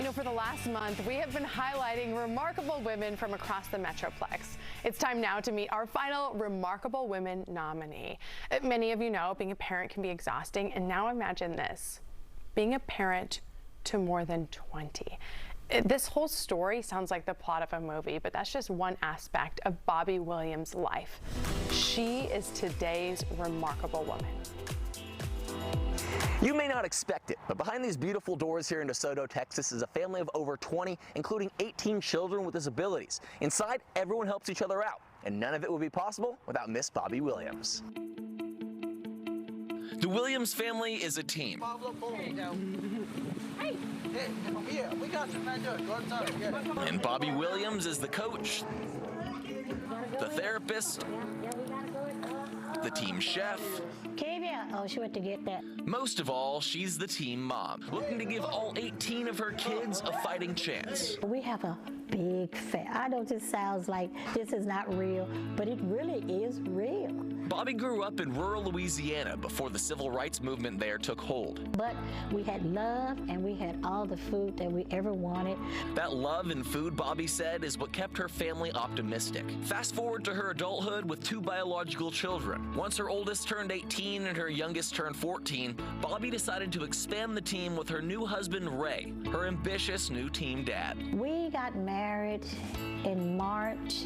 For the last month, we have been highlighting remarkable women from across the Metroplex. It's time now to meet our final Remarkable Women nominee. Many of you know being a parent can be exhausting, and now imagine this, being a parent to more than 20. This whole story sounds like the plot of a movie, but that's just one aspect of Bobby Williams' life. She is today's remarkable woman. You may not expect it, but behind these beautiful doors here in DeSoto, Texas is a family of over 20, including 18 children with disabilities. Inside, everyone helps each other out, and none of it would be possible without Miss Bobby Williams. The Williams family is a team. We got you, man. Go inside. And Bobby Williams is the coach, the therapist, the team chef. Oh, she went to get that. Most of all, she's the team mom, looking to give all 18 of her kids a fighting chance. We have a big I know this sounds like this is not real, but it really is real. Bobby grew up in rural Louisiana before the civil rights movement there took hold. But we had love and we had all the food that we ever wanted. That love and food, Bobby said, is what kept her family optimistic. Fast forward to her adulthood with 2 biological children. Once her oldest turned 18 and her youngest turned 14, Bobby decided to expand the team with her new husband, Ray, her ambitious new team dad. We got married in March.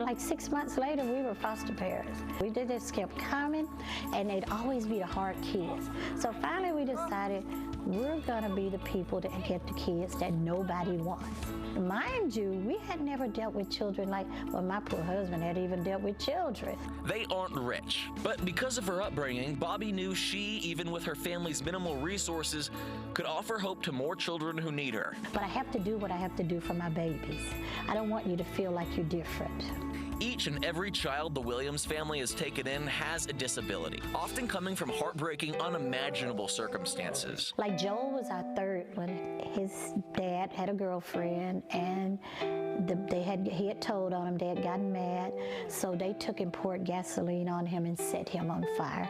Like 6 months later, we were foster parents. We just kept coming, and they'd always be the hard kids. So finally, we decided we're gonna be the people that get the kids that nobody wants. Mind you, we had never dealt with children like, well, my poor husband had even dealt with children. They aren't rich, but because of her upbringing, Bobby knew she, even with her family's minimal resources, could offer hope to more children who need her. But I have to do what I have to do for my babies. I don't want you to feel like you're different. Each and every child the Williams family has taken in has a disability, often coming from heartbreaking, unimaginable circumstances. Like Joel was our third one. His dad had a girlfriend, and he had told on him. They had gotten mad, so they took and poured gasoline on him and set him on fire,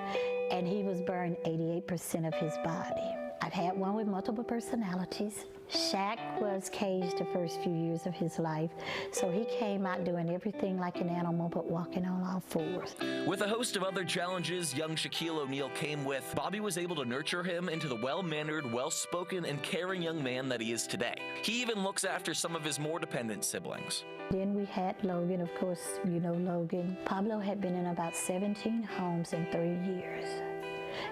and he was burned 88% of his body. I've had one with multiple personalities. Shaq was caged the first few years of his life, so he came out doing everything like an animal but walking on all fours. With a host of other challenges young Shaquille O'Neal came with, Bobby was able to nurture him into the well-mannered, well-spoken, and caring young man that he is today. He even looks after some of his more dependent siblings. Then we had Logan, of course, you know Logan. Pablo had been in about 17 homes in 3 years.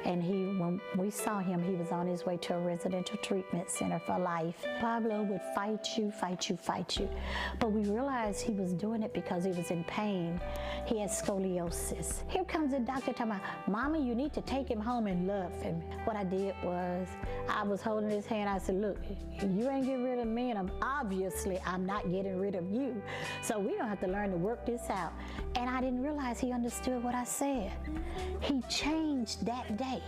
And when we saw him, he was on his way to a residential treatment center for life. Pablo would fight you. But we realized he was doing it because he was in pain. He had scoliosis. Here comes the doctor talking about, Mama, you need to take him home and love him. What I did was, I was holding his hand. I said, look, you ain't getting rid of me, and I'm not getting rid of you. So we don't have to learn to work this out. And I didn't realize he understood what I said. He changed that day.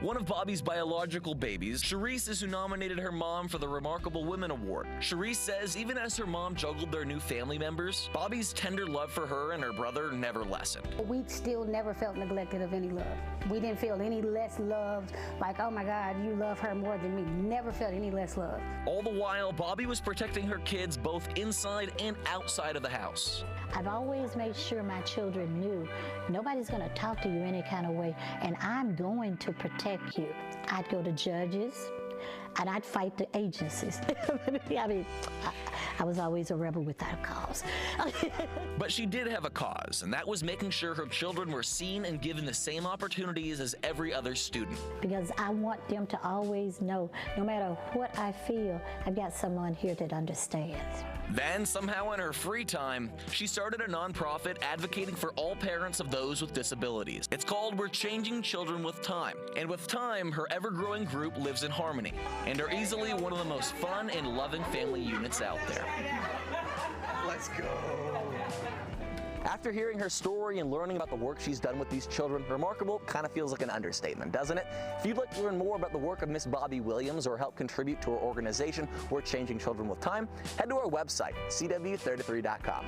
One of Bobby's biological babies, Sharice, is who nominated her mom for the Remarkable Women Award. Sharice says even as her mom juggled their new family members, Bobby's tender love for her and her brother never lessened. We still never felt neglected of any love. We didn't feel any less loved, like, oh my God, you love her more than me. Never felt any less love. All the while, Bobby was protecting her kids both inside and outside of the house. I've always made sure my children knew nobody's going to talk to you any kind of way, and I'm going to protect you. I'd go to judges, and I'd fight the agencies. I mean, I was always a rebel without a cause. But she did have a cause, and that was making sure her children were seen and given the same opportunities as every other student. Because I want them to always know, no matter what I feel, I've got someone here that understands. Then, somehow in her free time, she started a nonprofit advocating for all parents of those with disabilities. It's called We're Changing Children with Time. And with time, her ever-growing group lives in harmony and are easily one of the most fun and loving family units out there. Let's go. After hearing her story and learning about the work she's done with these children, remarkable kind of feels like an understatement, doesn't it? If you'd like to learn more about the work of Miss Bobby Williams or help contribute to her organization, We're Changing Children with Time, head to our website, cw33.com.